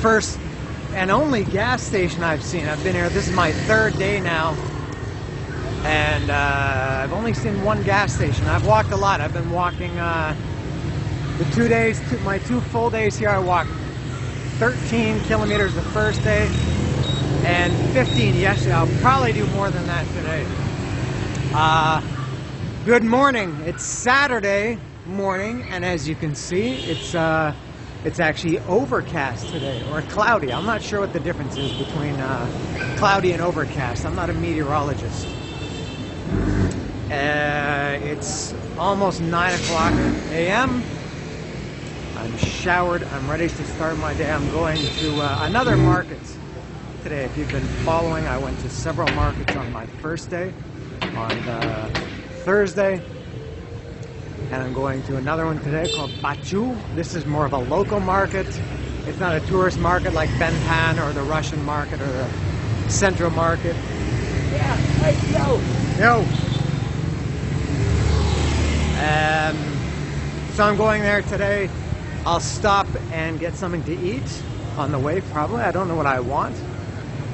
first and only gas station I've seen. I've been here, this is my third day now, and I've only seen one gas station. I've walked a lot. I've been walking the 2 days, my 2 full days here. I walked 13 kilometers the first day and 15 yesterday. I'll probably do more than that today. Good morning. It's Saturday morning, and as you can see, it's actually overcast today, or cloudy. I'm not sure what the difference is between cloudy and overcast. I'm not a meteorologist. It's almost 9 o'clock a.m. I'm showered. I'm ready to start my day. I'm going to another market today. If you've been following, I went to several markets on my first day, on Thursday. And I'm going to another one today called Chieu. This is more of a local market. It's not a tourist market like Badminton or the Russian market or the Central Market. Yeah, hey, yo! So I'm going there today. I'll stop and get something to eat on the way, probably. I don't know what I want,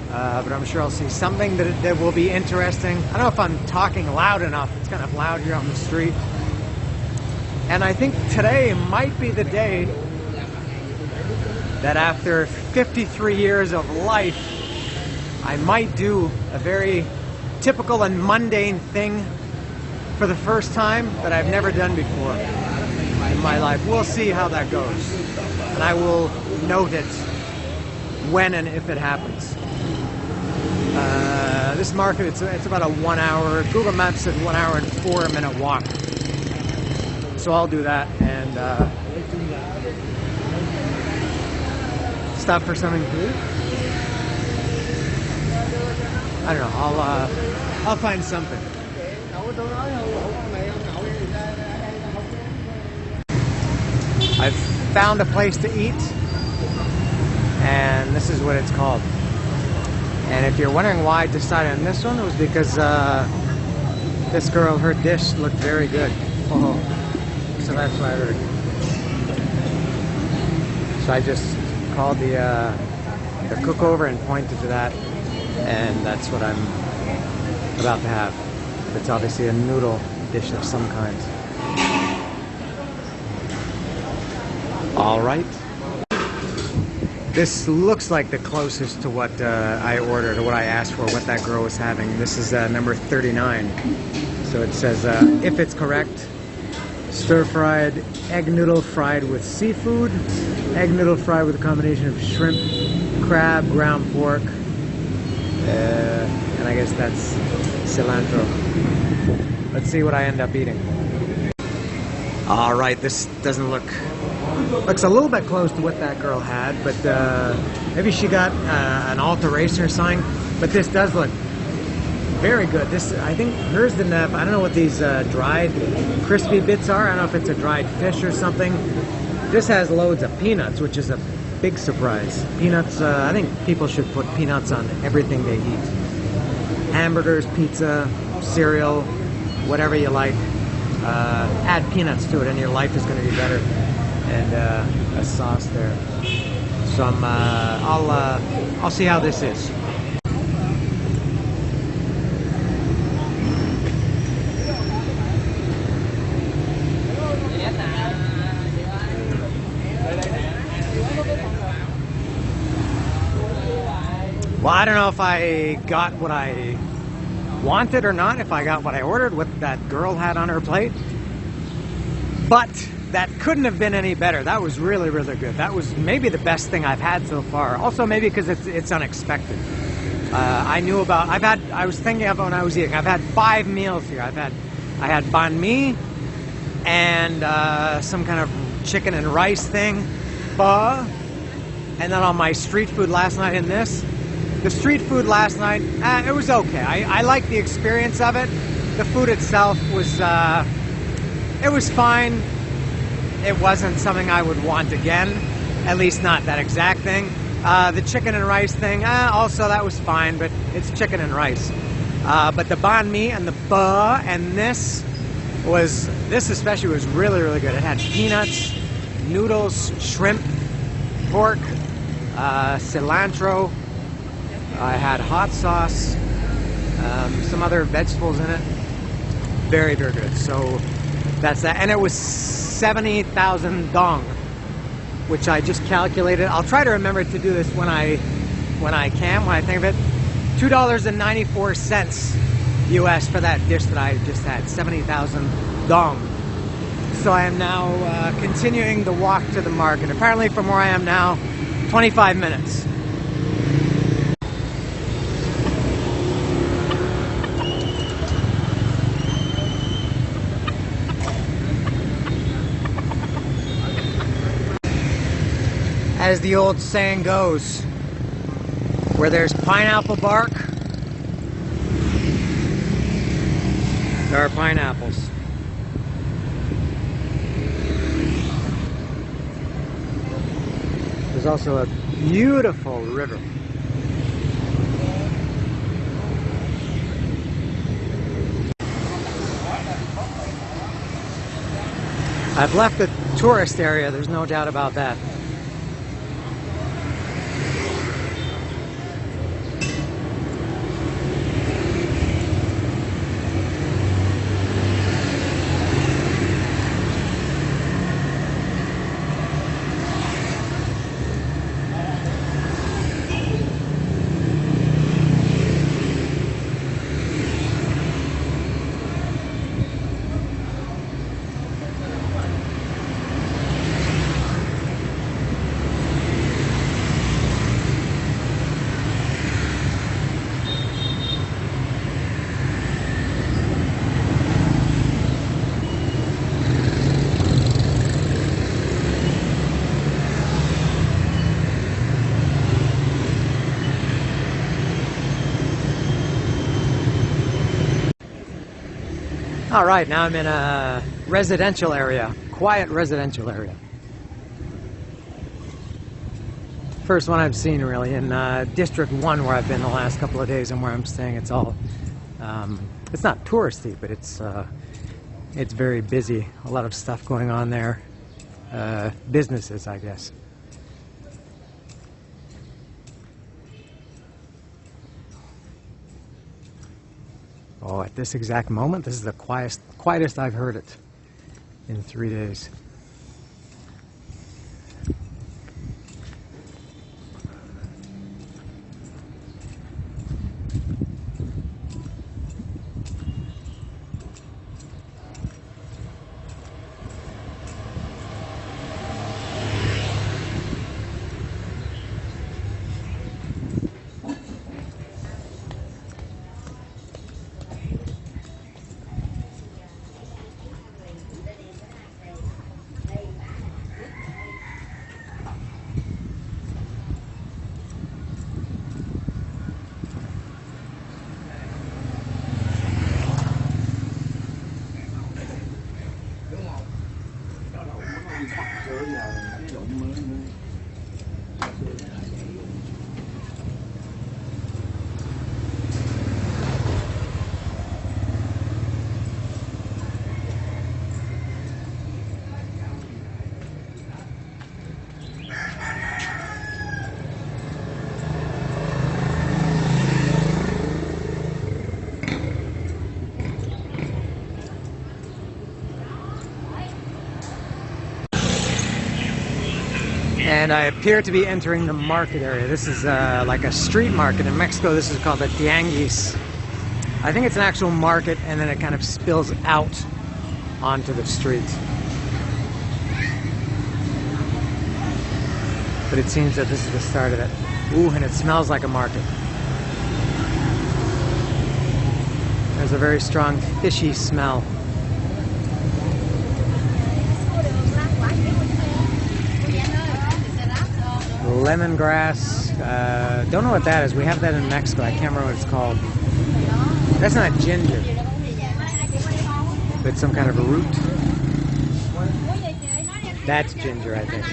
but I'm sure I'll see something that will be interesting. I don't know if I'm talking loud enough. It's kind of loud here on the street. And I think today might be the day that after 53 years of life, I might do a very typical and mundane thing for the first time that I've never done before in my life. We'll see how that goes. And I will note it when and if it happens. This market, it's about a 1 hour, Google Maps said 1 hour and 4-minute walk. So I'll do that and stop for something to eat. I don't know. I'll find something. I've found a place to eat, and this is what it's called. And if you're wondering why I decided on this one, it was because this girl, her dish looked very good. Oh. So that's why I ordered. So I just called the cook over and pointed to that, and that's what I'm about to have. It's obviously a noodle dish of some kind. All right. This looks like the closest to what I ordered, or what I asked for, what that girl was having. This is number 39. So it says, if it's correct, stir-fried egg noodle fried with seafood, egg noodle fried with a combination of shrimp, crab, ground pork, and I guess that's cilantro. Let's see what I end up eating. All right, this doesn't looks a little bit close to what that girl had, but maybe she got an alteration or something. But this does look very good. This, I think hers didn't have, I don't know what these dried crispy bits are. I don't know if it's a dried fish or something. This has loads of peanuts, which is a big surprise. Peanuts, I think people should put peanuts on everything they eat. Hamburgers, pizza, cereal, whatever you like. Add peanuts to it and your life is going to be better. And a sauce there. So I'll see how this is. Well, I don't know if I got what I wanted or not, if I got what I ordered, what that girl had on her plate. But that couldn't have been any better. That was really, really good. That was maybe the best thing I've had so far. Also, maybe because it's unexpected. I was thinking of when I was eating. I've had 5 meals here. I had banh mi and some kind of chicken and rice thing, pho, and then on my street food last night in this. The street food last night, it was okay. I liked the experience of it. The food itself was, it was fine. It wasn't something I would want again, at least not that exact thing. The chicken and rice thing, also that was fine, but it's chicken and rice. But the banh mi and the pho and this especially was really, really good. It had peanuts, noodles, shrimp, pork, cilantro. I had hot sauce, some other vegetables in it. Very, very good. So that's that. And it was 70,000 dong, which I just calculated. I'll try to remember to do this when I think of it. $2.94 US for that dish that I just had. 70,000 dong. So I am now continuing the walk to the market. Apparently from where I am now, 25 minutes. As the old saying goes, where there's pineapple bark, there are pineapples. There's also a beautiful river. I've left the tourist area, there's no doubt about that. All right, now I'm in a residential area, quiet residential area. First one I've seen really in District 1 where I've been the last couple of days and where I'm staying. It's all, it's not touristy, but it's very busy. A lot of stuff going on there. Businesses, I guess. Oh, at this exact moment, this is the quietest I've heard it in 3 days. And I appear to be entering the market area. This is like a street market. In Mexico, this is called a tianguis. I think it's an actual market, and then it kind of spills out onto the street. But it seems that this is the start of it. Ooh, and it smells like a market. There's a very strong fishy smell. Lemongrass. Don't know what that is. We have that in Mexico. I can't remember what it's called. That's not ginger. It's some kind of a root. That's ginger, I think.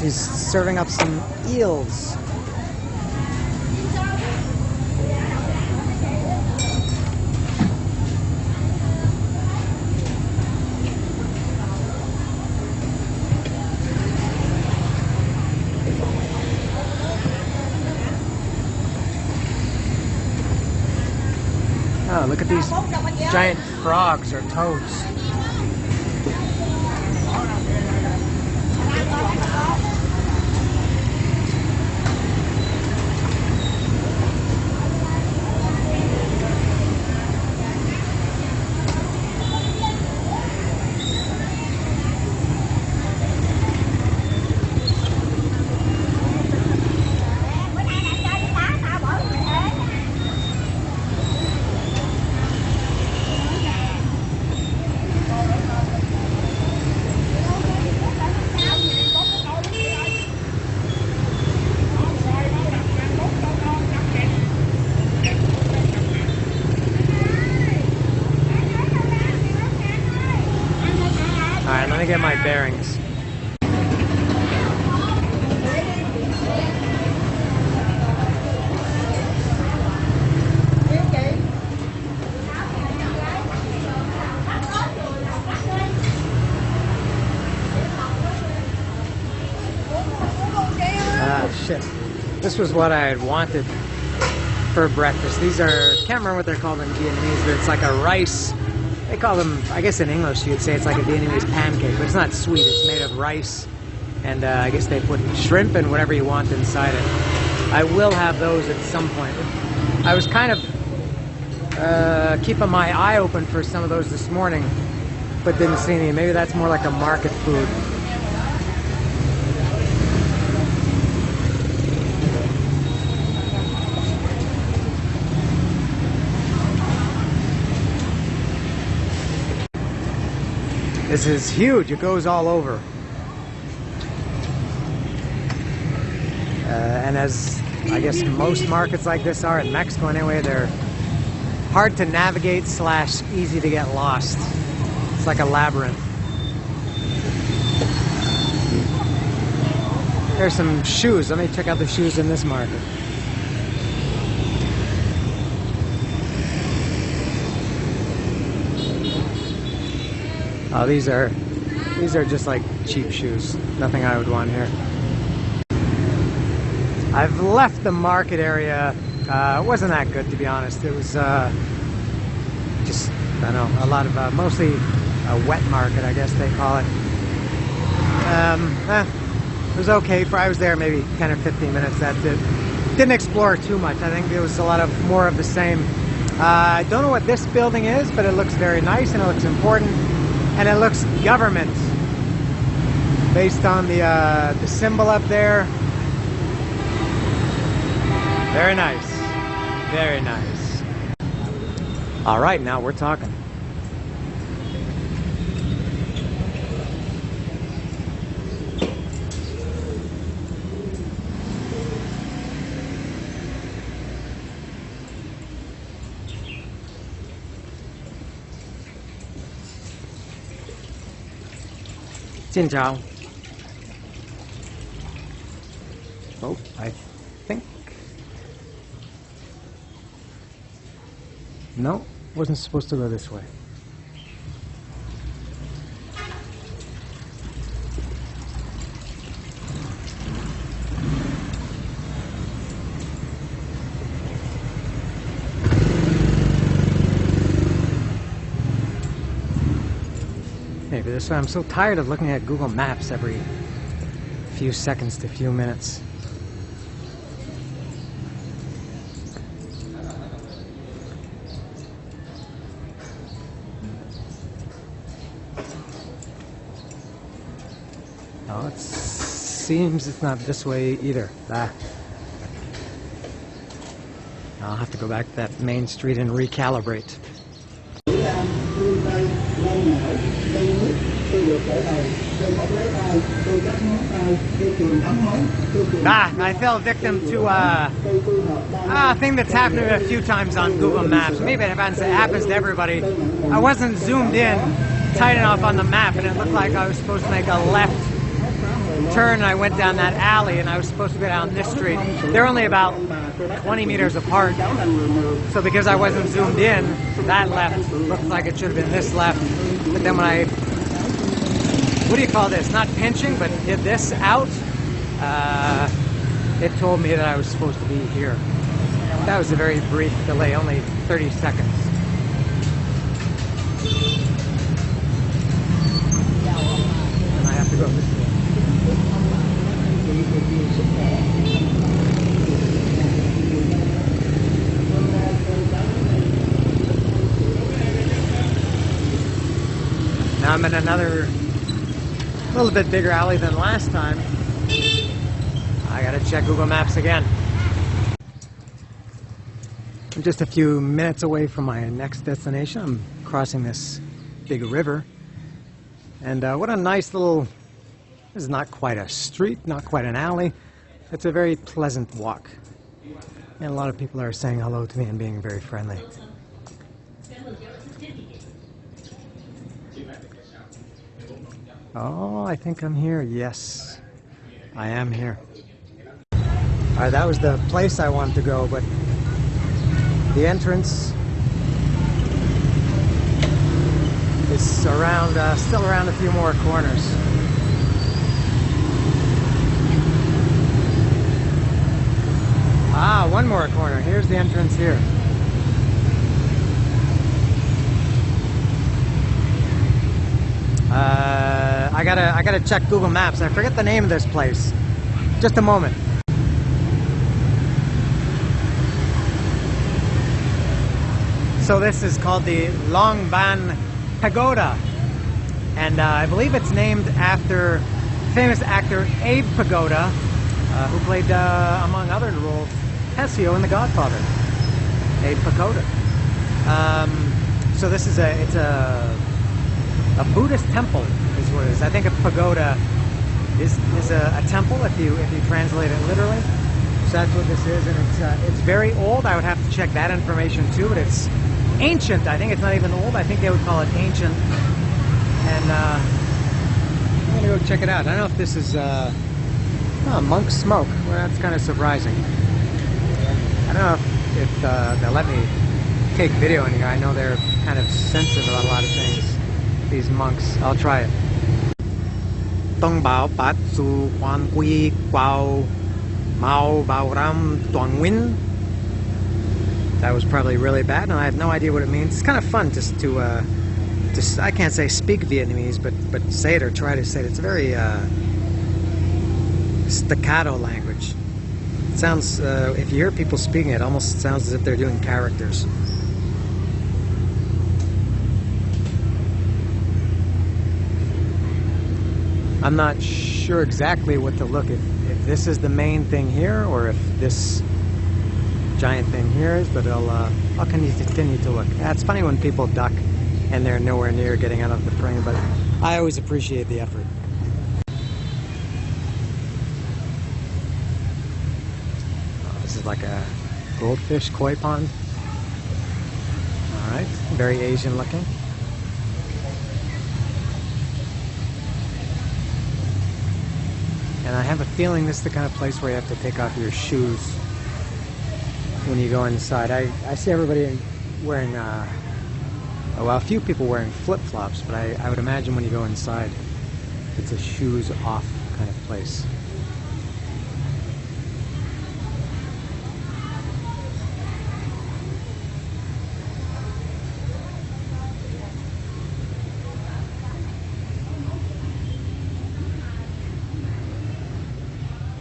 He's serving up some eels. Oh, look at these giant frogs or toads. Alright, let me get my bearings. Shit. This was what I had wanted for breakfast. These are, can't remember what they're called in Vietnamese, but it's like a rice. They call them, I guess in English you'd say it's like a Vietnamese pancake, but it's not sweet. It's made of rice, and I guess they put shrimp and whatever you want inside it. I will have those at some point. I was kind of keeping my eye open for some of those this morning, but didn't see any. Maybe that's more like a market food. This is huge. It goes all over. And as I guess most markets like this are in Mexico anyway, they're hard to navigate / easy to get lost. It's like a labyrinth. There's some shoes. Let me check out the shoes in this market. Oh, these are just like cheap shoes. Nothing I would want here. I've left the market area. It wasn't that good, to be honest. It was just, I don't know, a lot of mostly a wet market, I guess they call it. It was okay. I was there maybe 10 or 15 minutes. That's it. Didn't explore too much. I think it was a lot of more of the same. I don't know what this building is, but it looks very nice and it looks important. And it looks government, based on the symbol up there. Very nice, very nice. All right, now we're talking. Xin chào. Oh, I think. No, wasn't supposed to go this way. Maybe this way. I'm so tired of looking at Google Maps every few seconds to few minutes. Oh, it seems it's not this way either. I'll have to go back to that main street and recalibrate. I fell victim to a thing that's happened to me a few times on Google Maps. Maybe it happens to everybody. I wasn't zoomed in tight enough on the map, and it looked like I was supposed to make a left turned and I went down that alley, and I was supposed to go down this street. They're only about 20 meters apart. So because I wasn't zoomed in, that left looked like it should have been this left. But then when I, what do you call this? Not pinching, but did this out, it told me that I was supposed to be here. That was a very brief delay, only 30 seconds. And I have to go this way. Now I'm in another little bit bigger alley than last time. I gotta check Google Maps again. I'm just a few minutes away from my next destination. I'm crossing this big river. And what a nice little, this is not quite a street, not quite an alley. It's a very pleasant walk. And a lot of people are saying hello to me and being very friendly. Oh, I think I'm here. Yes, I am here. Alright, that was the place I wanted to go, but the entrance is around, still around a few more corners. Ah, one more corner. Here's the entrance here. I gotta check Google Maps. I forget the name of this place. Just a moment. So this is called the Long Ban Pagoda, and I believe it's named after famous actor Abe Pagoda, who played, among other roles, Hesio in The Godfather. Abe Pagoda. So this is a Buddhist temple, is what it is. I think a pagoda is a temple if you translate it literally. So that's what this is, and it's very old. I would have to check that information too, but it's ancient. I think it's not even old. I think they would call it ancient. And I'm gonna go check it out. I don't know if this is monk smoke. Well, that's kind of surprising. I don't know if they'll let me take video in here. I know they're kind of sensitive about a lot of things. These monks. I'll try it. Tông bảo bát su quan quy quao mao bao ram tuang win. That was probably really bad, and I have no idea what it means. It's kind of fun just to I can't say speak Vietnamese, but say it or try to say it. It's a very staccato language. It sounds, if you hear people speaking it, almost sounds as if they're doing characters. I'm not sure exactly what to look at, if this is the main thing here, or if this giant thing here is, but I'll continue to look. It's funny when people duck and they're nowhere near getting out of the frame, but I always appreciate the effort. Oh, this is like a goldfish koi pond. Alright, very Asian looking. And I have a feeling this is the kind of place where you have to take off your shoes when you go inside. I see everybody wearing, well, a few people wearing flip-flops, but I would imagine when you go inside, it's a shoes-off kind of place.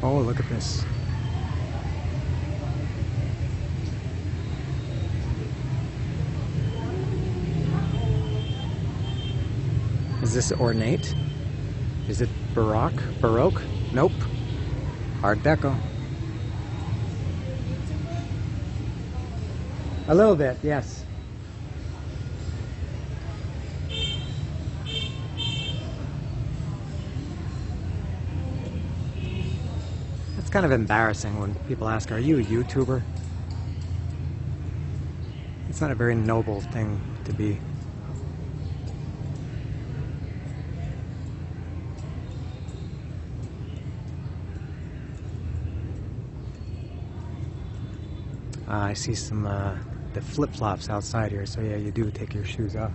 Oh, look at this. Is this ornate? Is it Baroque? Baroque? Nope. Art Deco. A little bit, yes. It's kind of embarrassing when people ask, are you a YouTuber? It's not a very noble thing to be. I see some the flip-flops outside here, so yeah, you do take your shoes off.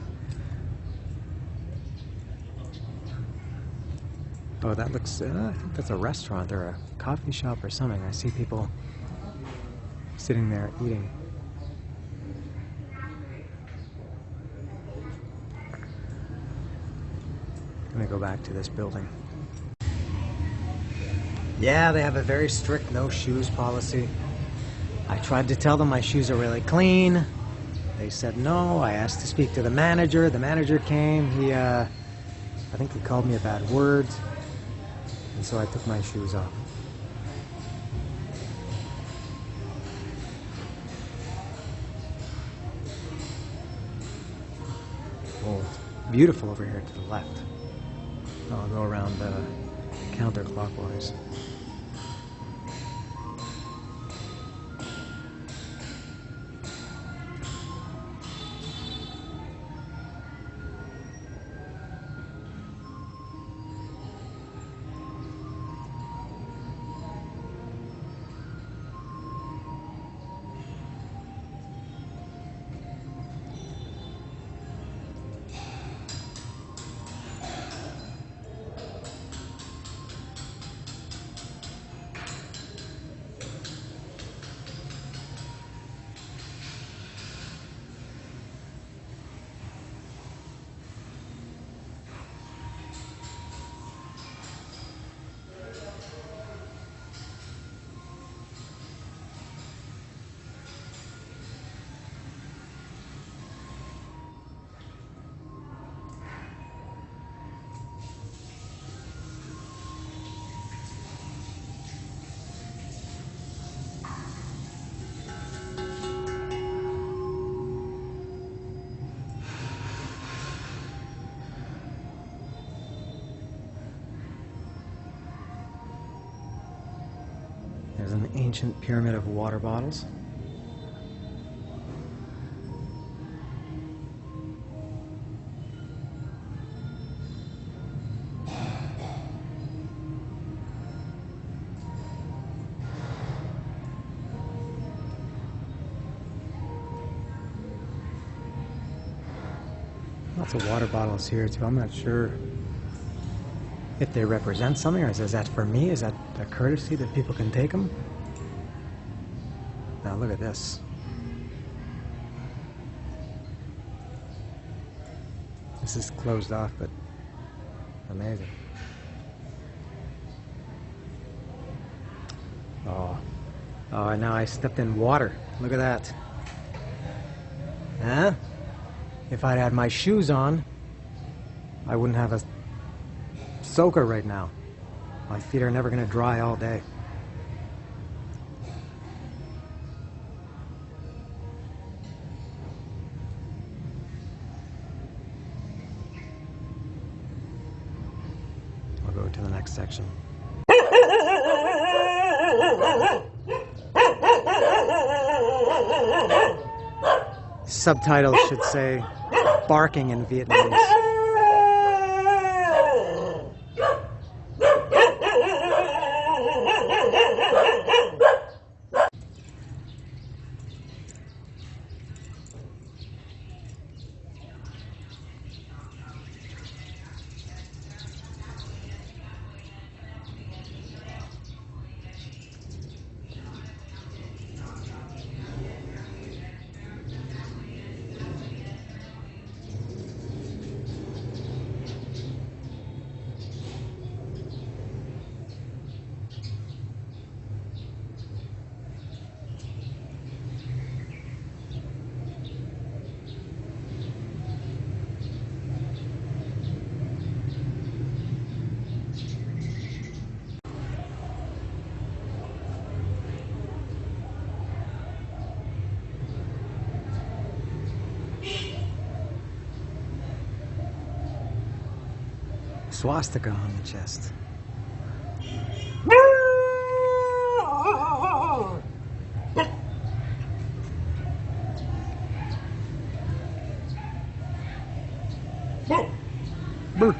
Oh, that looks, I think that's a restaurant or a coffee shop or something. I see people sitting there eating. I'm gonna go back to this building. Yeah, they have a very strict no shoes policy. I tried to tell them my shoes are really clean. They said no. I asked to speak to the manager. The manager came. He, I think he called me a bad word. And so I took my shoes off. Oh, it's beautiful over here to the left. I'll go around counterclockwise. There's an ancient pyramid of water bottles. Lots of water bottles here too. I'm not sure if they represent something, or is that for me? Is that a courtesy that people can take them? Now look at this. This is closed off, but amazing. Oh, and now I stepped in water. Look at that. Huh? If I'd had my shoes on, I wouldn't have a soaker right now. My feet are never going to dry all day. I'll go to the next section. Subtitles should say barking in Vietnamese. Swastika on the chest. Brr.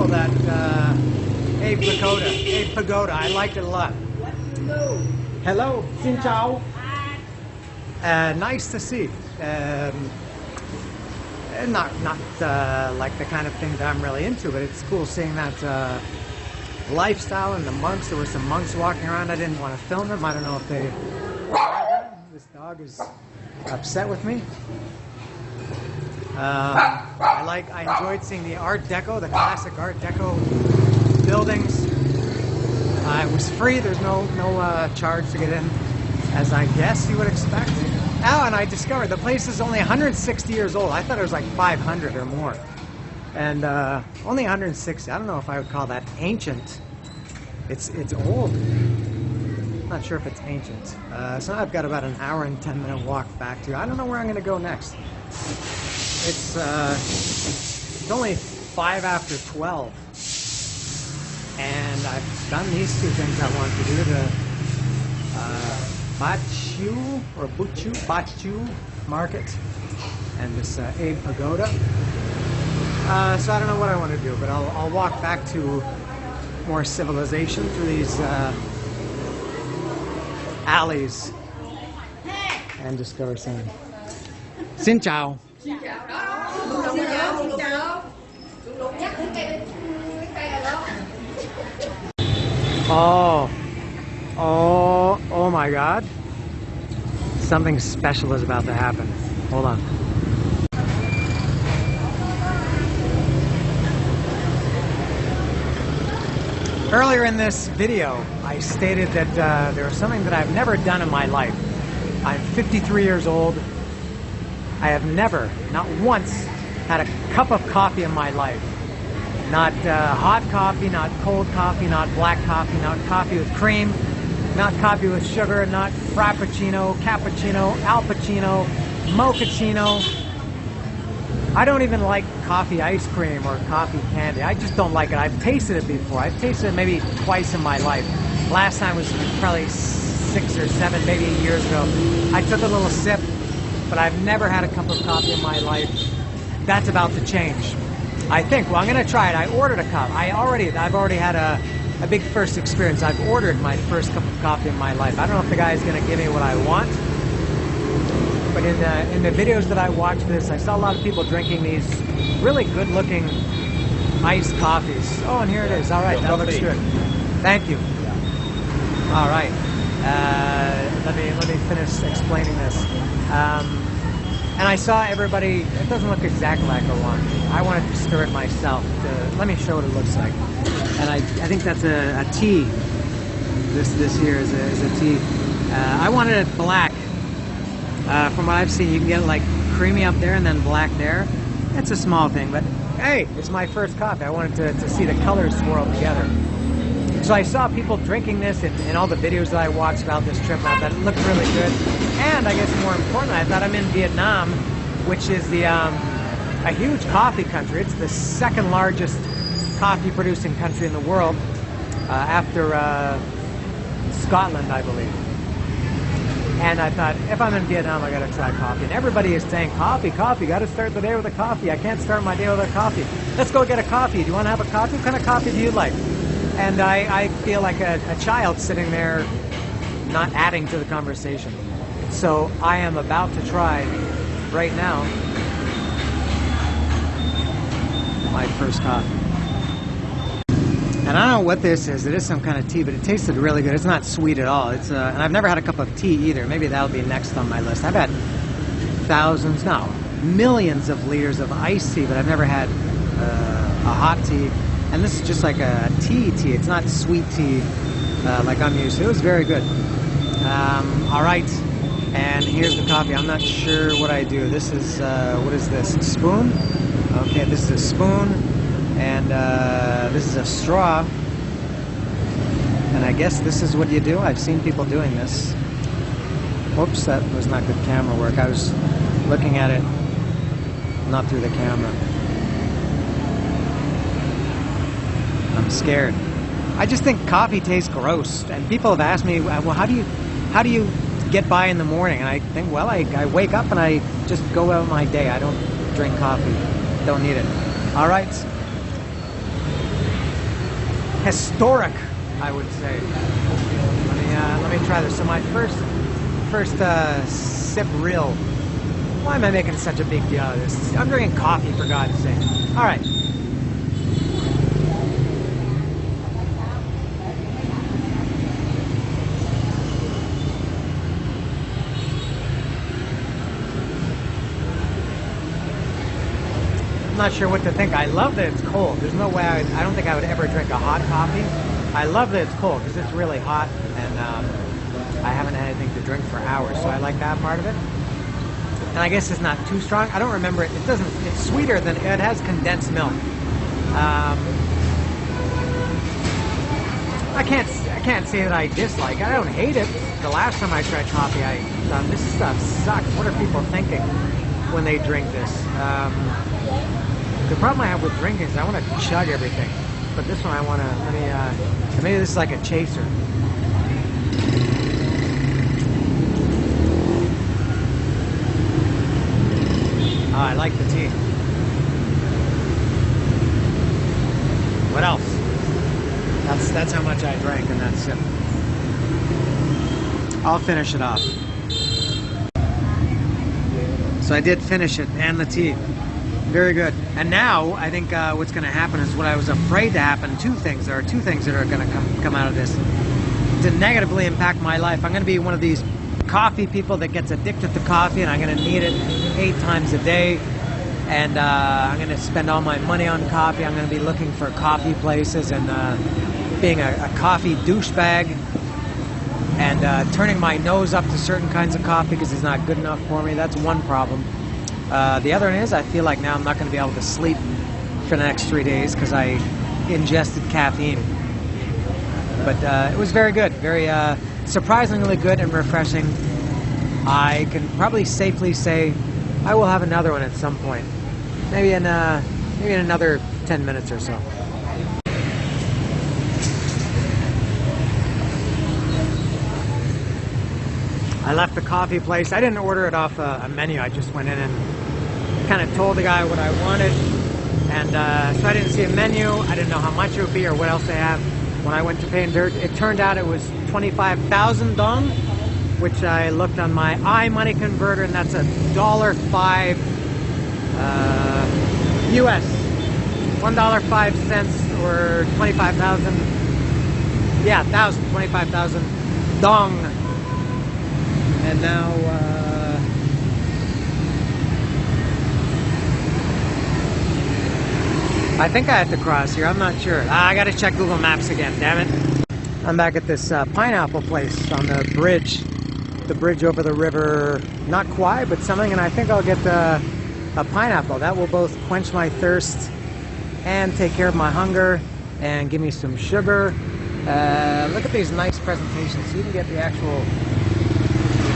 Oh, that pagoda. I liked it a lot. Hello, xin chào. Nice to see. Not like the kind of thing that I'm really into, but it's cool seeing that lifestyle and the monks. There were some monks walking around. I didn't want to film them. I don't know if they. This dog is upset with me. I enjoyed seeing the Art Deco, the classic Art Deco buildings. It was free. There's no charge to get in, as I guess you would expect. Oh, and I discovered the place is only 160 years old. I thought it was like 500 or more. And only 160. I don't know if I would call that ancient. It's old. Not sure if it's ancient. So I've got about an hour and 10-minute walk back to. I don't know where I'm going to go next. It's only 5 after 12. And I've done these two things I wanted to do. The Chieu Market and this Abe Pagoda. So I don't know what I want to do, but I'll walk back to more civilization through these alleys and discover some. Xin chào. Oh my God. Something special is about to happen. Hold on. Earlier in this video, I stated that there was something that I've never done in my life. I'm 53 years old. I have never, not once, had a cup of coffee in my life. Not hot coffee, not cold coffee, not black coffee, not coffee with cream, not coffee with sugar, not frappuccino, cappuccino, alpuccino, mochaccino. I don't even like coffee ice cream or coffee candy. I just don't like it. I've tasted it before. I've tasted it maybe twice in my life. Last time was probably 6 or 7, maybe 8 years ago. I took a little sip, but I've never had a cup of coffee in my life. That's about to change, I think. Well, I'm going to try it. I ordered a cup. I've already had a big first experience. I've ordered my first cup of coffee in my life. I don't know if the guy is going to give me what I want, but in the videos that I watched this, I saw a lot of people drinking these really good-looking iced coffees. Oh, and here it is. All right, that looks good. Thank you. All right. Let me finish explaining this. And I saw everybody. It doesn't look exactly like I want. I wanted to stir it myself. Let me show what it looks like. And I think that's a tea. This here is a tea. I wanted it black. From what I've seen, you can get like creamy up there and then black there. It's a small thing, but hey, it's my first coffee. I wanted to see the colors swirl together. So I saw people drinking this in all the videos that I watched about this trip. I thought it looked really good. And I guess more importantly, I thought I'm in Vietnam, which is a huge coffee country. It's the second largest coffee producing country in the world, after Scotland, I believe. And I thought, if I'm in Vietnam, I gotta try coffee. And everybody is saying, coffee, gotta start the day with a coffee. I can't start my day without a coffee. Let's go get a coffee. Do you wanna have a coffee? What kind of coffee do you like? And I feel like a child sitting there not adding to the conversation. So I am about to try right now my first coffee. And I don't know what this is. It is some kind of tea, but it tasted really good. It's not sweet at all. It's and I've never had a cup of tea either. Maybe that'll be next on my list. I've had thousands, no, millions of liters of iced tea, but I've never had a hot tea. And this is just like a tea. It's not sweet tea like I'm used to. It was very good. All right, and here's the coffee. I'm not sure what I do. This is, what is this, a spoon? Okay, this is a spoon, and this is a straw. And I guess this is what you do. I've seen people doing this. Whoops, that was not good camera work. I was looking at it, not through the camera. I'm scared. I just think coffee tastes gross, and people have asked me, well, how do you get by in the morning? And I think, well, I wake up and I just go about my day. I don't drink coffee. Don't need it. All right. historic, I would say. Let me try this. So my first sip real. Why am I making such a big deal out of this? I'm drinking coffee, for God's sake. All right. I'm not sure what to think. I love that it's cold. There's no way I don't think I would ever drink a hot coffee. I love that it's cold because it's really hot, and I haven't had anything to drink for hours, so I like that part of it. And I guess it's not too strong. I don't remember it. It's sweeter than, it has condensed milk. I can't say that I dislike it. I don't hate it. The last time I tried coffee, I thought, this stuff sucks. What are people thinking when they drink this? The problem I have with drinking is I want to chug everything. But this one I want to, maybe this is like a chaser. Oh, I like the tea. What else? That's how much I drank in that sip. I'll finish it off. So I did finish it, and the tea. Very good. And now, I think what's going to happen is what I was afraid to happen. There are two things that are going to come out of this to negatively impact my life. I'm going to be one of these coffee people that gets addicted to coffee, and I'm going to need it 8 times a day. And I'm going to spend all my money on coffee. I'm going to be looking for coffee places and being a coffee douchebag and turning my nose up to certain kinds of coffee because it's not good enough for me. That's one problem. The other one is I feel like now I'm not going to be able to sleep for the next 3 days because I ingested caffeine. But it was very good, very surprisingly good and refreshing. I can probably safely say I will have another one at some point, maybe in another 10 minutes or so. I left the coffee place. I didn't order it off a menu. I just went in and kind of told the guy what I wanted. And so I didn't see a menu. I didn't know how much it would be or what else they have. When I went to pay, it turned out it was 25,000 dong, which I looked on my iMoney converter, and that's $1.05 US. $1.05 or 25,000. Yeah, 25,000 dong. And now, I think I have to cross here. I'm not sure. I gotta check Google Maps again, damn it. I'm back at this pineapple place on the bridge over the river, not Kwai, but something, and I think I'll get a pineapple. That will both quench my thirst and take care of my hunger and give me some sugar. Look at these nice presentations. So you can get the actual...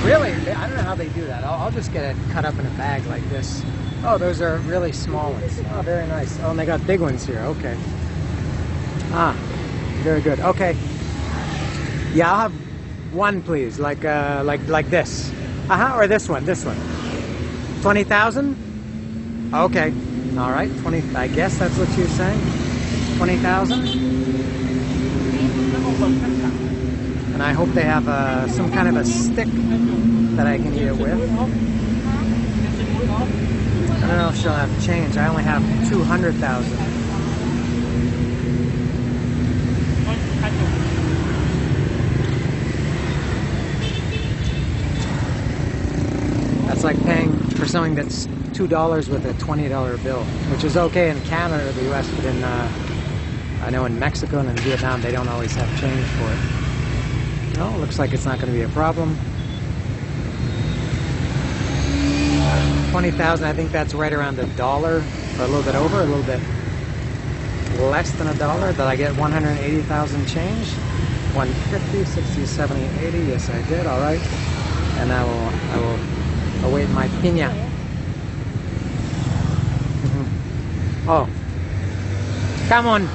Really, I don't know how they do that. I'll just get it cut up in a bag like this. Oh, those are really small ones. Oh, very nice. Oh, and they got big ones here. Okay. Ah, very good. Okay. Yeah, I'll have one, please. Like this. Or this one. 20,000? Okay. All right. 20. I guess that's what you're saying. 20,000. And I hope they have some kind of a stick that I can eat it with. I don't know if she'll have change. I only have 200,000. That's like paying for something that's $2 with a $20 bill, which is okay in Canada or the US, but in I know in Mexico and in Vietnam they don't always have change for it. No, looks like it's not going to be a problem. 20,000, I think that's right around $1, or a little bit over, a little bit less than $1. Did I get 180,000 change? 150, 60, 70, 80. Yes, I did. All right. And I will await my piña. Oh, come on.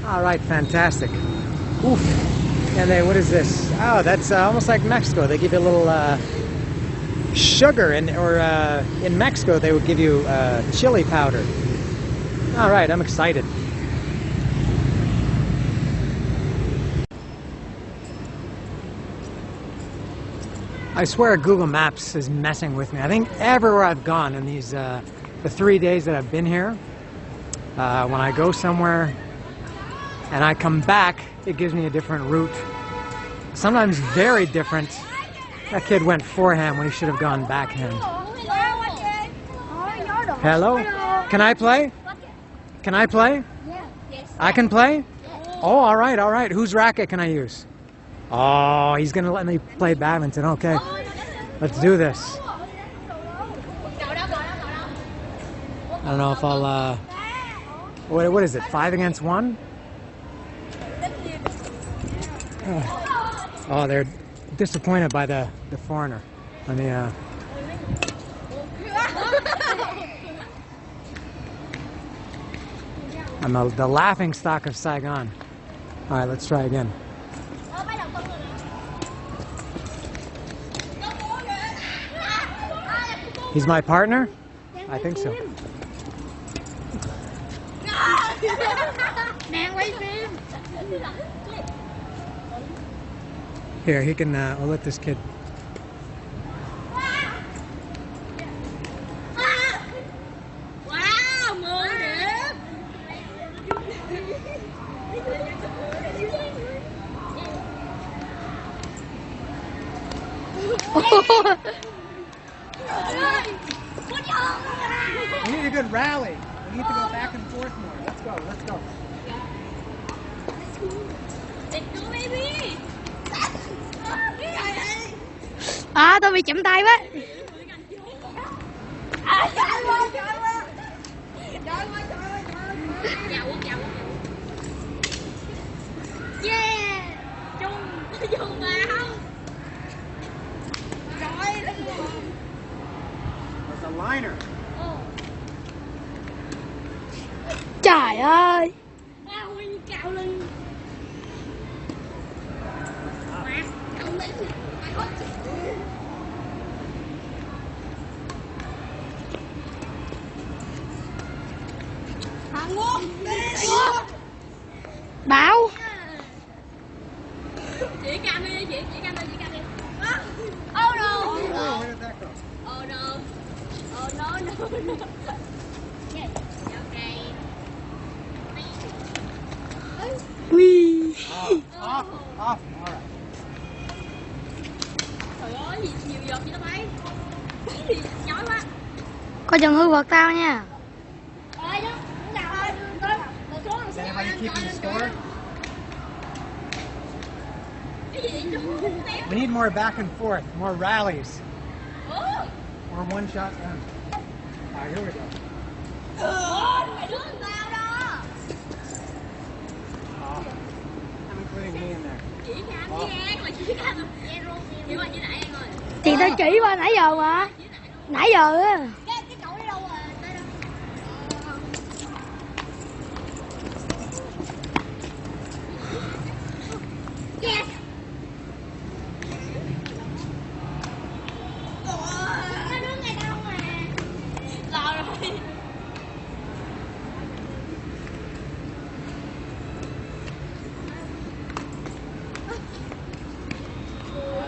All right, fantastic. Oof. And then, what is this? Oh, that's almost like Mexico. They give you a little sugar, or in Mexico they would give you chili powder. All right, I'm excited. I swear Google Maps is messing with me. I think everywhere I've gone in these the 3 days that I've been here, when I go somewhere and I come back, it gives me a different route. Sometimes very different. That kid went forehand when he should have gone backhand. Hello? Can I play? Can I play? I can play? Oh, all right, all right. Whose racket can I use? Oh, he's going to let me play badminton. Okay. Let's do this. I don't know if I'll, what is it, 5 against 1? Oh, they're disappointed by the foreigner. I mean, I'm the laughing stock of Saigon. All right, let's try again. He's my partner? I think so. Here, he can, I'll let this kid. We need a good rally. We need to go back and forth more. Let's go, let's go. Let's go, baby. À, tôi bị chậm tay quá. Yeah. Trung vào. There's a liner. Trời ơi. Nguyên cạo lên. Cạo lên. Hàn Quốc. Bảo. Chị cam đi, chị cam đi. Oh no. Oh, where did that go? Oh no. Oh no. Yeah. Okay. Ui. Off, off. All right. Trời ơi, gì nhiều giọt vậy đó bay. Nhói quá. Coi chừng hư vật tao nha. Ơi đó, nào ơi, Is anybody keeping score? cái gì vậy? We need more back and forth, more rallies, Ủa? more one shots done. All right, here we go. Mày đứng tao đó. I'm including me in there. Chỉ cam với An là chỉ cam. Chỉ qua chỉ lại An rồi. Thì tao chỉ qua nãy giờ mà. Nãy giờ á. Cái cậu đi đâu rồi? Đây đâu? Yes. Nó đứng ngay đâu mà. Rồi.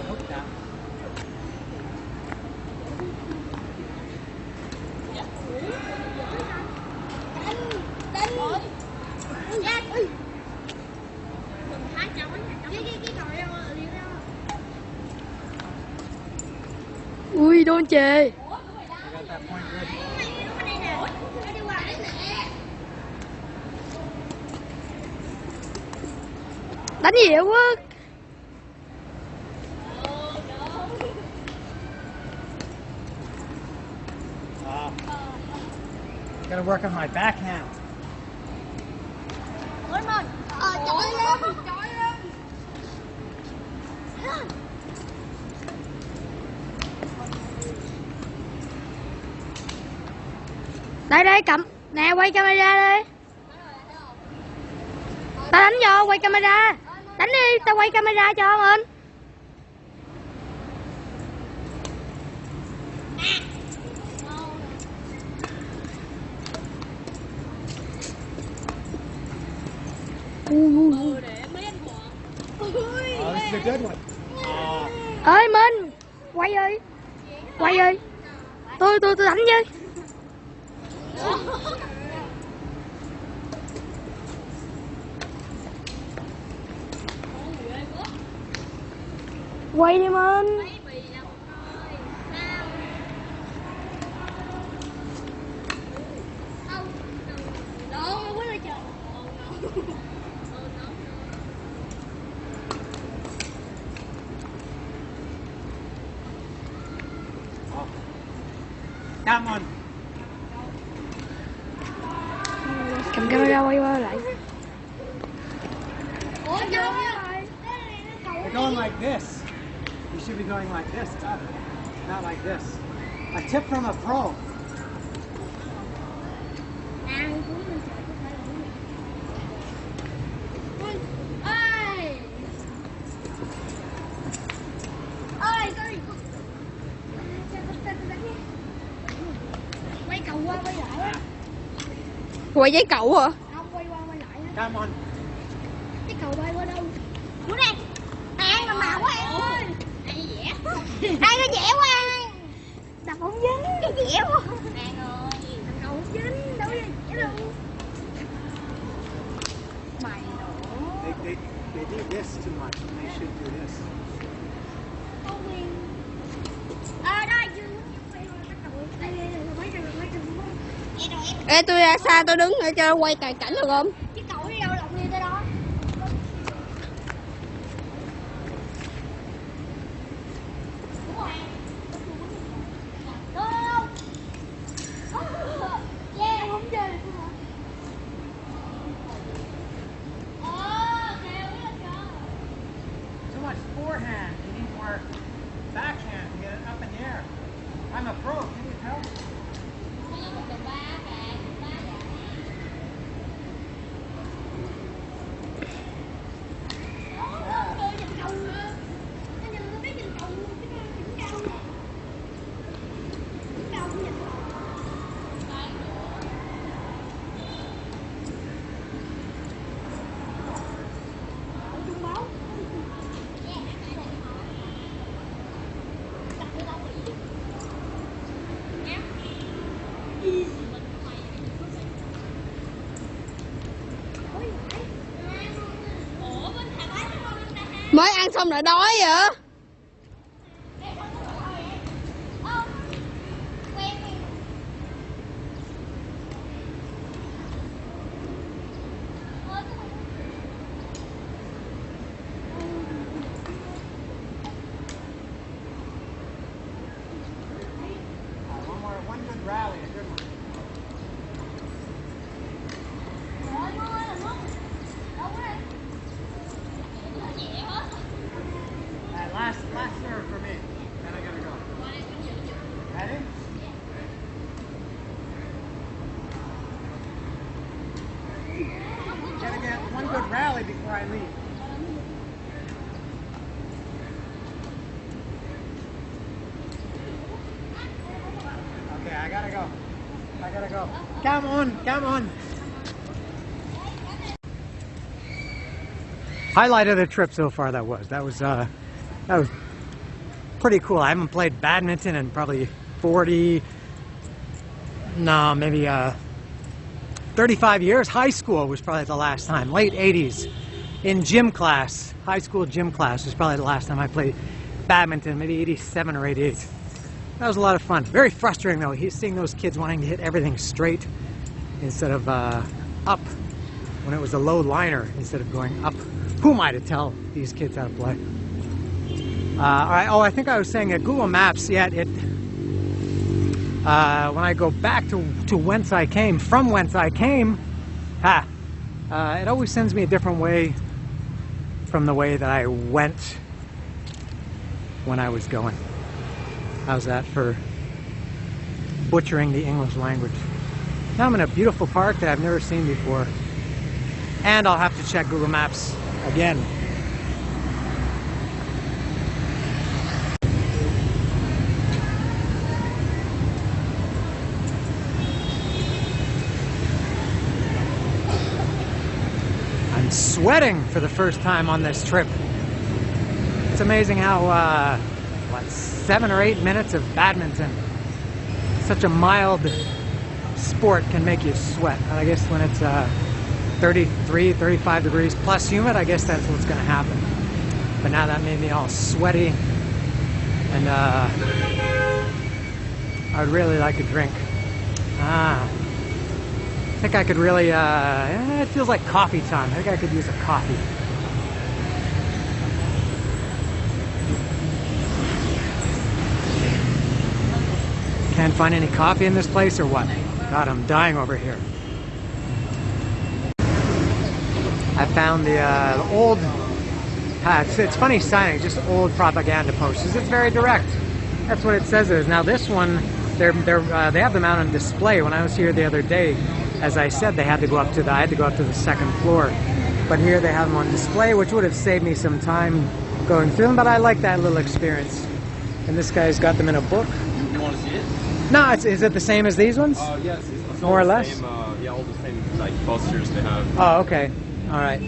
Hook down. Ui, đôn chê. I got that point good. Đánh gì vậy Quốc? Gotta work on my backhand. Đây cầm. Nè, quay camera đi. Tao đánh vô, quay camera. Đánh đi, tao quay camera cho mình. Oh, this is a good one. Oh, Ơi Minh, Quay ơi. Quay ơi. Tôi đánh với. Quay đi Minh. Come on. Cầm camera quay qua lại. You're going like this. You should be going like this, not like this. A tip from a pro. Quay cầu qua quay lại á. Quay giấy cậu hả? Không, quay qua quay lại á. Come on. Cái cầu bay qua đâu? Xuống đây. An mà màu quá An ơi. An vẽ. An nó vẽ quá An. Đập không dính. Cái vẽ quá. An ơi. Cầu không dính. Đâu có vẽ đâu. Mày nữa. They do this too much. They should do this. Không quyền. Đây chưa. Đây mấy cái Ê, tôi ra xa tôi đứng để cho quay toàn cảnh được không? cái cầu đi đâu lộn đi tới đó. Too much forehand. You need more backhand to get it up in the air. I'm a pro. Can you tell? Mới ăn xong lại đói vậy? One good rally, a good one. Last serve for me. Then I gotta go. Ready? Gotta get one good rally before I leave. Okay, I gotta go. I gotta go. Come on, come on. Highlight of the trip so far. That was pretty cool. I haven't played badminton in probably 35 years. High school was probably the last time. Late 80s in gym class. High school gym class was probably the last time I played badminton. Maybe 87 or 88. That was a lot of fun. Very frustrating though. Seeing those kids wanting to hit everything straight instead of up. When it was a low liner instead of going up. Who am I to tell these kids how to play? All right. Oh, I think I was saying at Google Maps. Yeah, when I go back to whence I came, from whence I came, it always sends me a different way from the way that I went when I was going. How's that for butchering the English language? Now I'm in a beautiful park that I've never seen before, and I'll have to check Google Maps again. I'm sweating for the first time on this trip. It's amazing how what, 7 or 8 minutes of badminton. Such a mild sport can make you sweat. And I guess when it's 33, 35 degrees plus humid, I guess that's what's going to happen. But now that made me all sweaty, and I would really like a drink. I think I could really, it feels like coffee time. I think I could use a coffee. Can't find any coffee in this place or what? God, I'm dying over here. I found the old, it's funny signing, just old propaganda posters. It's very direct. That's what it says it is. Now this one, they have them out on display. When I was here the other day, as I said, I had to go up to the second floor. But here they have them on display, which would have saved me some time going through them, but I like that little experience. And this guy's got them in a book. You want to see it? No, is it the same as these ones? Yes, it's more or the less. Same, yeah, all the same like posters they have. Oh, okay, all right.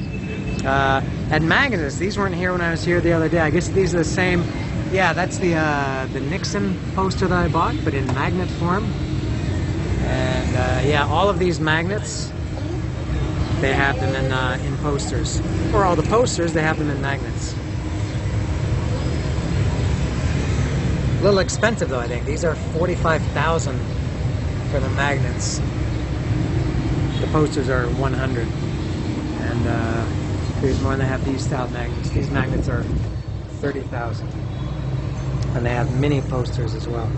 And magnets. These weren't here when I was here the other day. I guess these are the same. Yeah, that's the Nixon poster that I bought, but in magnet form. And yeah, all of these magnets, they have them in posters. For all the posters, they have them in magnets. A little expensive though, I think. These are $45,000 for the magnets. The posters are $100. And here's more, and they have these style magnets. These magnets are $30,000. And they have mini posters as well.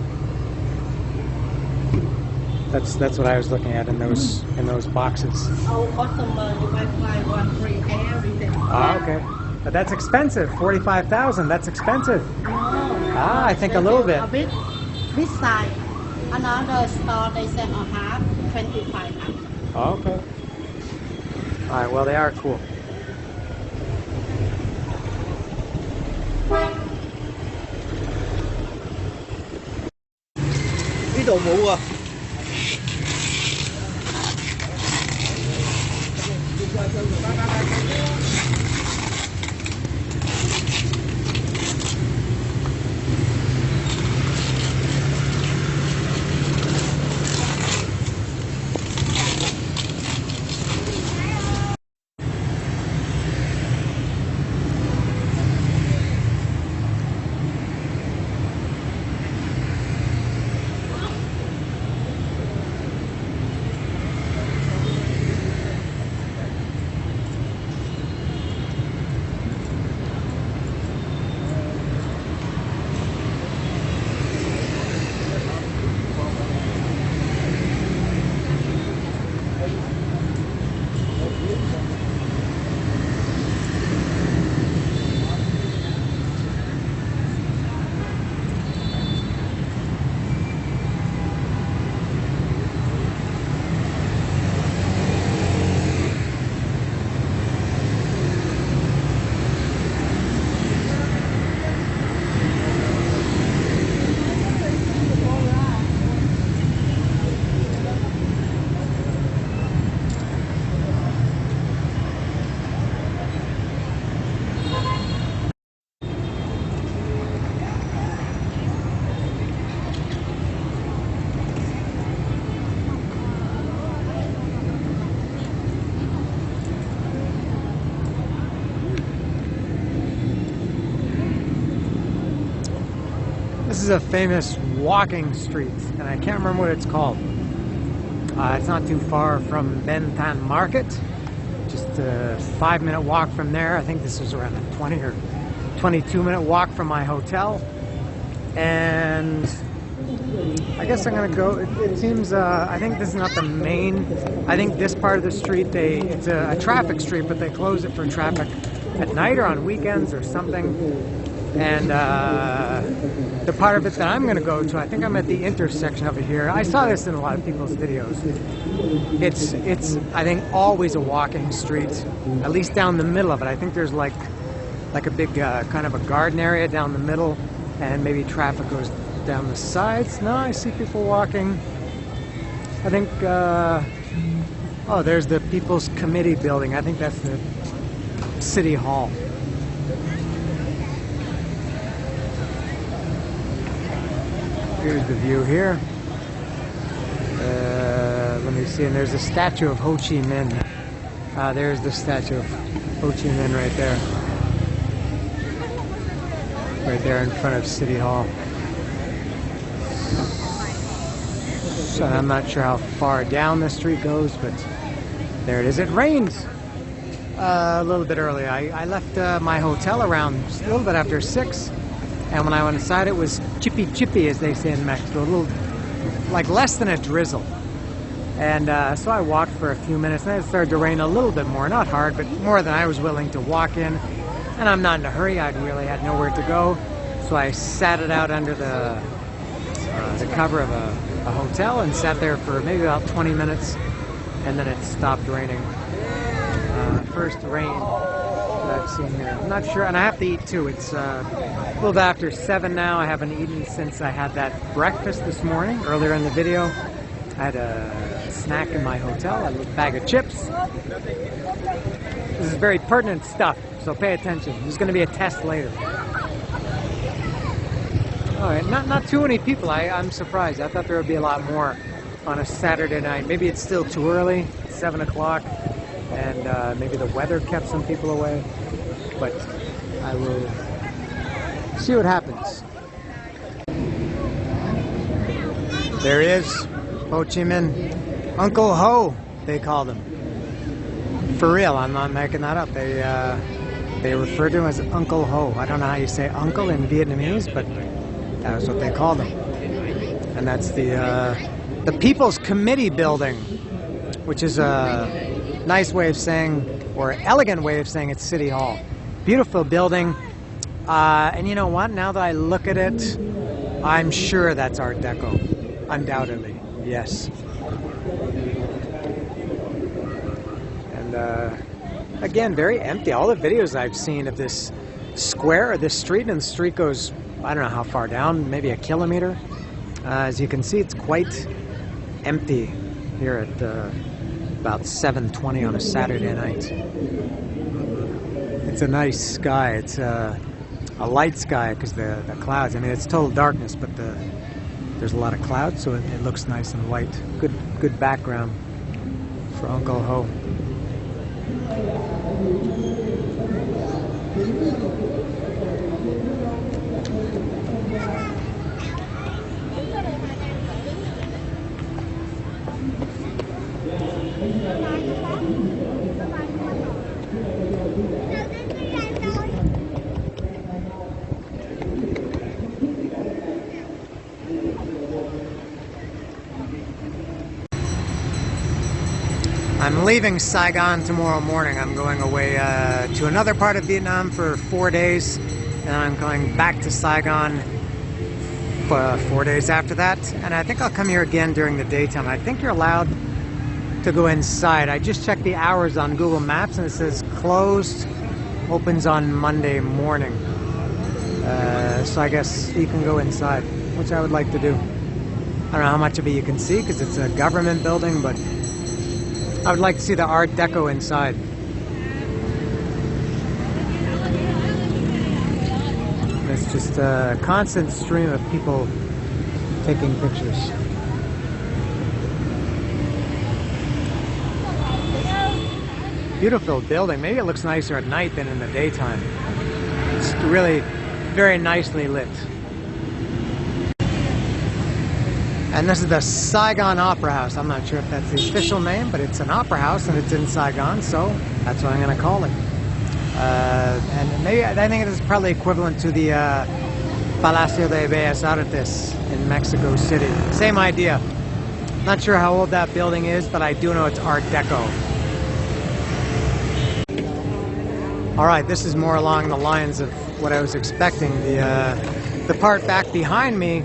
That's what I was looking at in those boxes. Our customer, you might buy one free everything. Oh, okay. But that's expensive. $45,000. That's expensive. Ah, I think a little bit. A bit this side. Another store they sell a half, 25,000. Oh, okay. All right. Well, they are cool. Cái đồ mũ à? This is a famous walking street, and I can't remember what it's called. It's not too far from Badminton Market, just a 5-minute walk from there. I think this was around a 20 or 22-minute walk from my hotel. And I guess I'm gonna go. It seems, I think this is not the main, I think this part of the street, it's a traffic street, but they close it for traffic at night or on weekends or something. And the part of it that I'm going to go to, I think I'm at the intersection of it here. I saw this in a lot of people's videos. It's I think always a walking street, at least down the middle of it. I think there's like a big kind of a garden area down the middle, and maybe traffic goes down the sides. No, I see people walking. I think, oh, there's the People's Committee building. I think that's the City Hall. Here's the view here. Let me see, and there's a statue of Ho Chi Minh. There's the statue of Ho Chi Minh right there. Right there in front of City Hall. So I'm not sure how far down the street goes, but there it is. It rained a little bit early. I left my hotel around a little bit after 6, and when I went inside it was chippy chippy, as they say in Mexico, a little, like less than a drizzle. And so I walked for a few minutes, and it started to rain a little bit more, not hard, but more than I was willing to walk in. And I'm not in a hurry, I really had nowhere to go, so I sat it out under the cover of a hotel and sat there for maybe about 20 minutes, and then it stopped raining. First rain that I've seen here. I'm not sure, and I have to eat too. It's a little bit after 7 now. I haven't eaten since I had that breakfast this morning, earlier in the video. I had a snack in my hotel, a little bag of chips. This is very pertinent stuff, so pay attention. There's going to be a test later. Alright, not too many people. I'm surprised. I thought there would be a lot more on a Saturday night. Maybe it's still too early, 7 o'clock, and maybe the weather kept some people away. But I will see what happens. There he is, Ho Chi Minh. Uncle Ho, they called him. For real, I'm not making that up. They refer to him as Uncle Ho. I don't know how you say uncle in Vietnamese, but that's what they called him. And that's the People's Committee building, which is a nice way of saying, or elegant way of saying, it's City Hall. Beautiful building. And you know what? Now that I look at it, I'm sure that's Art Deco. Undoubtedly, yes. And again, very empty. All the videos I've seen of this square or this street, and the street goes, I don't know how far down, maybe a kilometer. As you can see, it's quite empty here at about 7:20 on a Saturday night. It's a nice sky. It's a light sky because the clouds. I mean, it's total darkness, but there's a lot of clouds, so it looks nice and white. Good background for Uncle Ho. I'm leaving Saigon tomorrow morning. I'm going away to another part of Vietnam for 4 days, and I'm going back to Saigon for 4 days after that. And I think I'll come here again during the daytime. I think you're allowed to go inside. I just checked the hours on Google Maps, and it says closed, opens on Monday morning. So I guess you can go inside, which I would like to do. I don't know how much of it you can see because it's a government building, but I would like to see the Art Deco inside. It's just a constant stream of people taking pictures. Beautiful building. Maybe it looks nicer at night than in the daytime. It's really very nicely lit. And this is the Saigon Opera House. I'm not sure if that's the official name, but it's an opera house and it's in Saigon, so that's what I'm going to call it. And maybe I think it is probably equivalent to the Palacio de Bellas Artes in Mexico City. Same idea. Not sure how old that building is, but I do know it's Art Deco. All right, this is more along the lines of what I was expecting. The part back behind me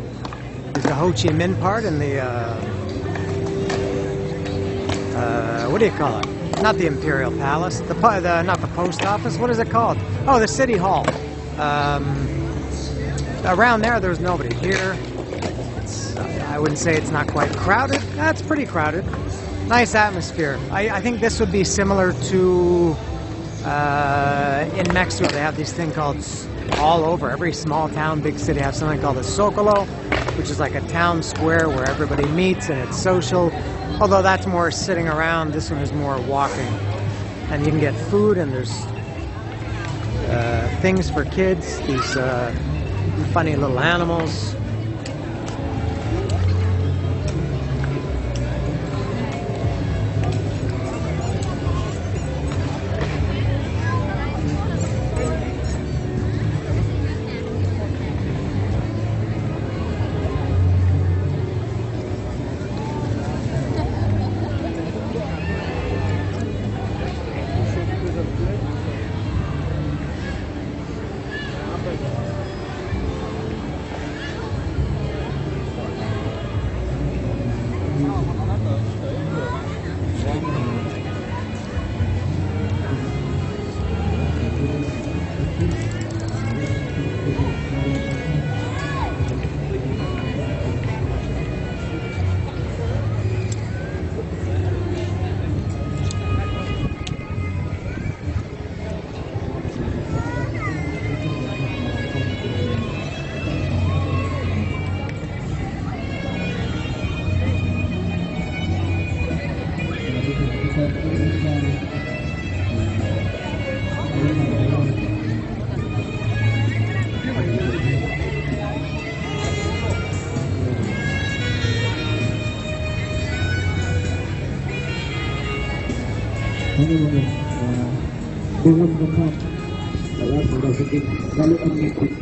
is the Ho Chi Minh part, and the what do you call it? Not the Imperial Palace, not the post office. What is it called? Oh, the City Hall. Around there's nobody. Here, I wouldn't say it's not quite crowded. It's pretty crowded. Nice atmosphere. I think this would be similar to in Mexico. They have these thing called all over every small town, big city have something called a Zocalo. which is like a town square where everybody meets and it's social. Although that's more sitting around, this one is more walking. And you can get food, and there's things for kids, these funny little animals.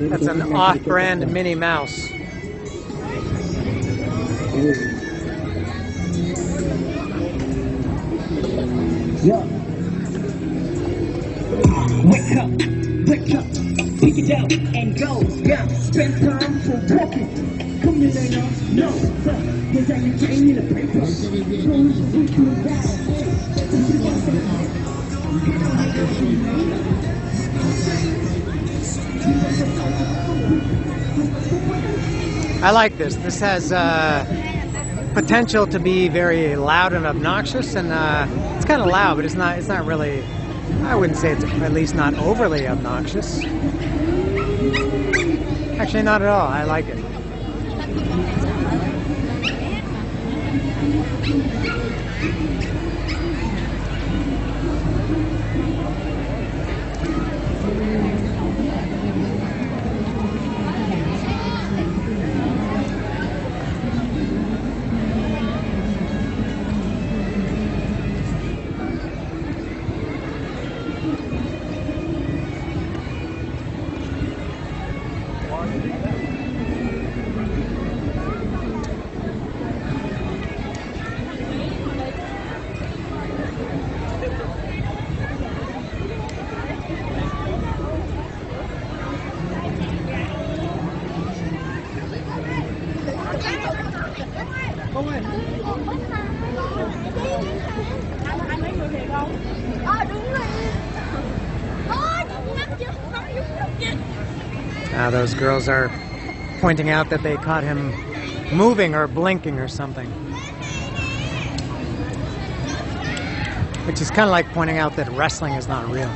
That's an off-brand Minnie Mouse. Yeah. Wake up, pick it up and go. Yeah, spend time for walking. Come to the no, cause I can change in the paper. I like this. This has potential to be very loud and obnoxious, and it's kind of loud, but it's not really. I wouldn't say it's at least not overly obnoxious. Actually, not at all. I like it. Now those girls are pointing out that they caught him moving or blinking or something. Which is kind of like pointing out that wrestling is not real.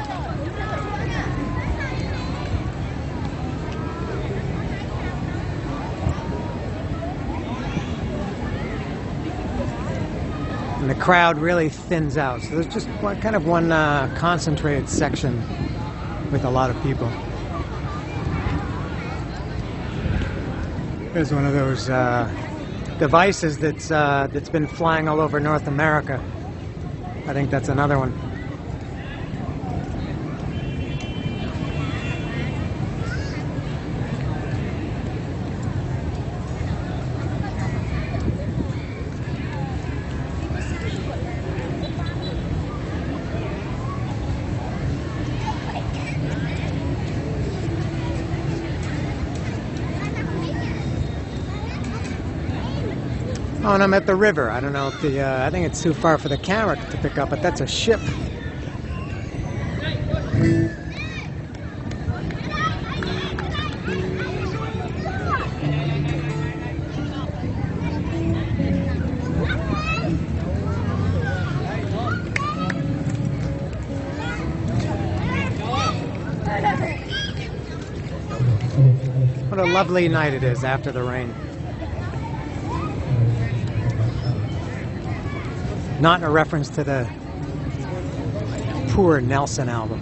And the crowd really thins out. So there's just one concentrated section with a lot of people. There's one of those devices that's been flying all over North America. I think that's another one. Oh, and I'm at the river. I don't know if I think it's too far for the camera to pick up, but that's a ship. What a lovely night it is after the rain. Not a reference to the Poor Nelson album.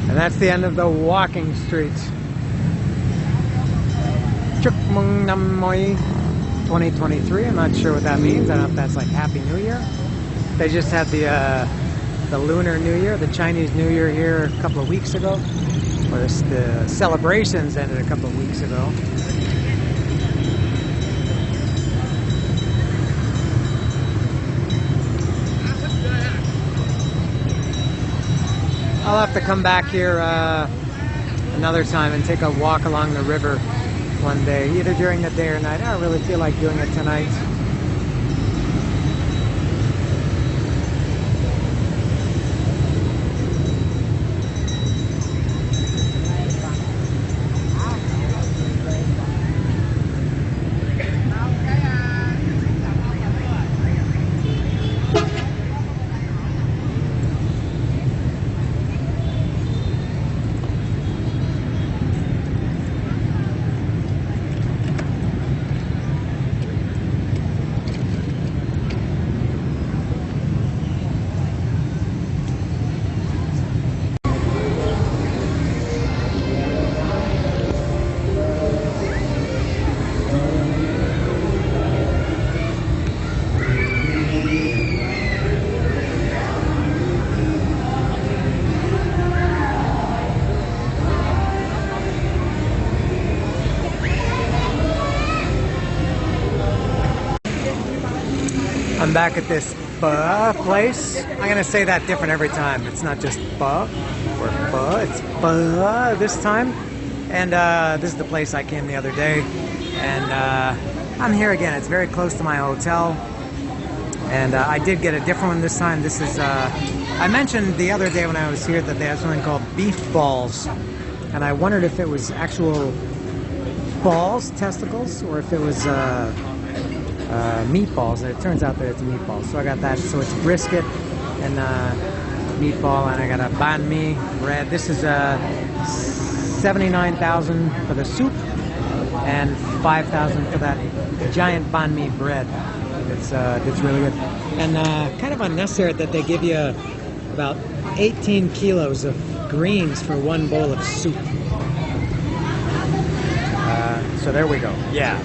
And that's the end of the walking streets. Chuk Mung Nam Moi 2023. I'm not sure what that means. I don't know if that's like Happy New Year. They just had the Lunar New Year, the Chinese New Year here a couple of weeks ago. Or the celebrations ended a couple of weeks ago. I'll have to come back here another time and take a walk along the river one day, either during the day or night. I don't really feel like doing it tonight. I'm back at this pho place. I'm gonna say that different every time. It's not just pho or pho, it's pho this time. And this is the place I came the other day. And I'm here again. It's very close to my hotel. And I did get a different one this time. This is, I mentioned the other day when I was here that they have something called beef balls. And I wondered if it was actual balls, testicles, or if it was meatballs, and it turns out that it's meatballs. So I got that. So it's brisket and meatball, and I got a banh mi bread. This is 79,000 for the soup and 5,000 for that giant banh mi bread. It's really good, and kind of unnecessary that they give you about 18 kilos of greens for one bowl of soup. So there we go. Yeah.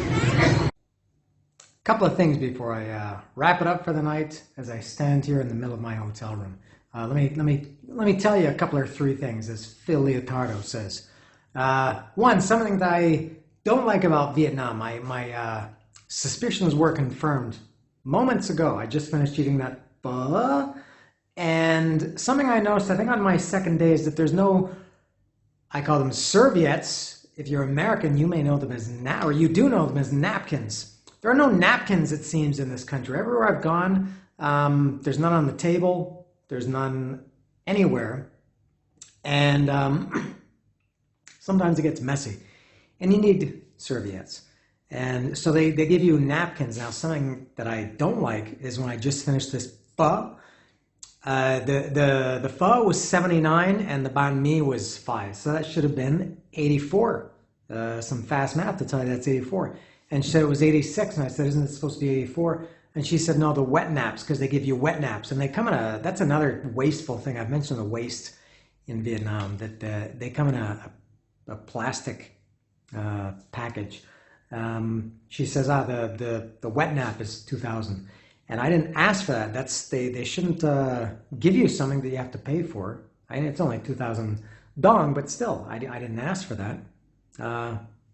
Couple of things before I wrap it up for the night as I stand here in the middle of my hotel room. Let me tell you a couple or three things, as Phil Leotardo says. One, something that I don't like about Vietnam. My suspicions were confirmed moments ago. I just finished eating that pho, and something I noticed, I think on my second day, is that there's no, I call them serviettes, if you're American, you may know them as or you do know them as napkins. There are no napkins, it seems, in this country. Everywhere I've gone, there's none on the table. There's none anywhere. And sometimes it gets messy. And you need serviettes. And so they give you napkins. Now, something that I don't like is when I just finished this pho. The pho was 79 and the banh mi was 5. So that should have been 84. Some fast math to tell you that's 84. And she said it was 86. And I said, isn't it supposed to be 84? And she said, no, the wet naps, because they give you wet naps. And they come in that's another wasteful thing. I've mentioned the waste in Vietnam, that they come in a plastic package. She says, the wet nap is 2,000. And I didn't ask for that. They shouldn't give you something that you have to pay for. It's only 2,000 dong, but still, I didn't ask for that.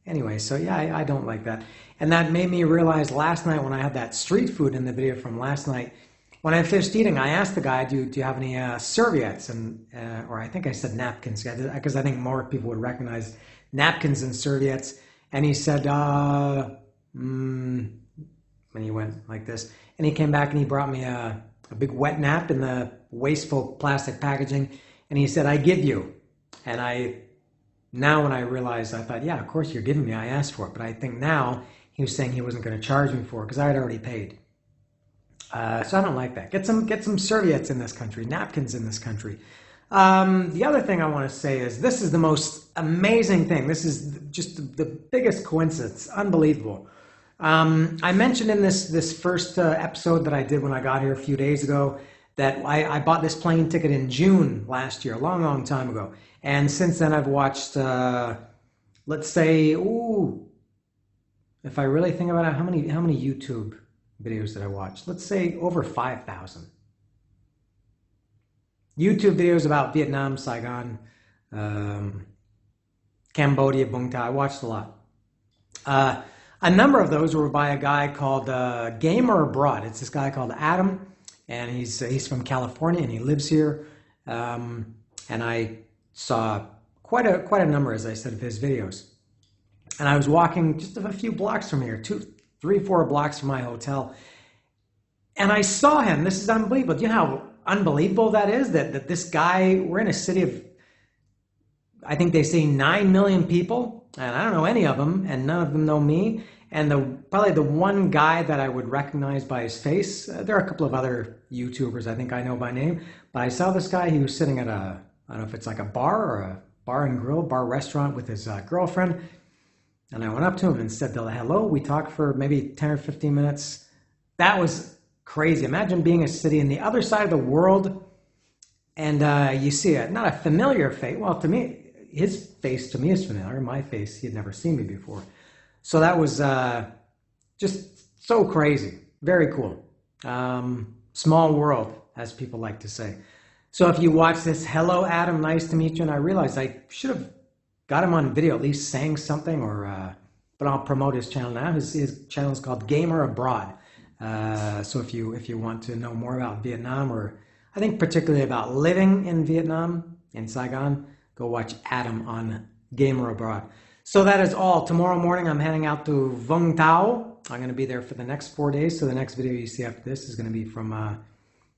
Anyway, so yeah, I don't like that. And that made me realize last night when I had that street food in the video from last night, when I finished eating, I asked the guy, do you have any serviettes? Or I think I said napkins, because I think more people would recognize napkins and serviettes. And he said, and he went like this. And he came back and he brought me a big wet nap in the wasteful plastic packaging. And he said, I give you. And now when I realized, I thought, yeah, of course you're giving me. I asked for it. But I think now he was saying he wasn't going to charge me for it because I had already paid. So I don't like that. Get some serviettes in this country, napkins in this country. The other thing I want to say is this is the most amazing thing. This is just the biggest coincidence. Unbelievable. I mentioned in this first episode that I did when I got here a few days ago that I bought this plane ticket in June last year, a long, long time ago. And since then I've watched, let's say, if I really think about it, how many YouTube videos did I watch? Let's say over 5,000. YouTube videos about Vietnam, Saigon, Cambodia, Bung Thao. I watched a lot. A number of those were by a guy called Gamer Abroad. It's this guy called Adam, and he's from California and he lives here. And I saw quite a number, as I said, of his videos. And I was walking just a few blocks from here, 3, 4 blocks from my hotel, and I saw him. This is unbelievable. Do you know how unbelievable that is? That this guy, we're in a city of, I think they say 9 million people, and I don't know any of them, and none of them know me. And probably the one guy that I would recognize by his face, there are a couple of other YouTubers I think I know by name, but I saw this guy. He was sitting at I don't know if it's like a bar or a bar restaurant with his girlfriend. And I went up to him and said hello. We talked for maybe 10 or 15 minutes. That was crazy. Imagine being a city on the other side of the world and you see not a familiar face. Well, to me, his face to me is familiar. My face, he had never seen me before. So that was just so crazy. Very cool. Small world, as people like to say. So if you watch this, hello, Adam, nice to meet you. And I realized I should have got him on video, at least saying something, but I'll promote his channel now. His channel is called Gamer Abroad. So if you want to know more about Vietnam, or I think particularly about living in Vietnam, in Saigon, go watch Adam on Gamer Abroad. So that is all. Tomorrow morning I'm heading out to Vung Tau. I'm going to be there for the next 4 days. So the next video you see after this is going to be from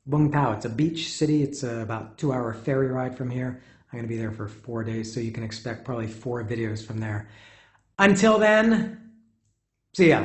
Vung Tau. It's a beach city. It's about 2-hour ferry ride from here. I'm going to be there for 4 days, so you can expect probably 4 videos from there. Until then, see ya.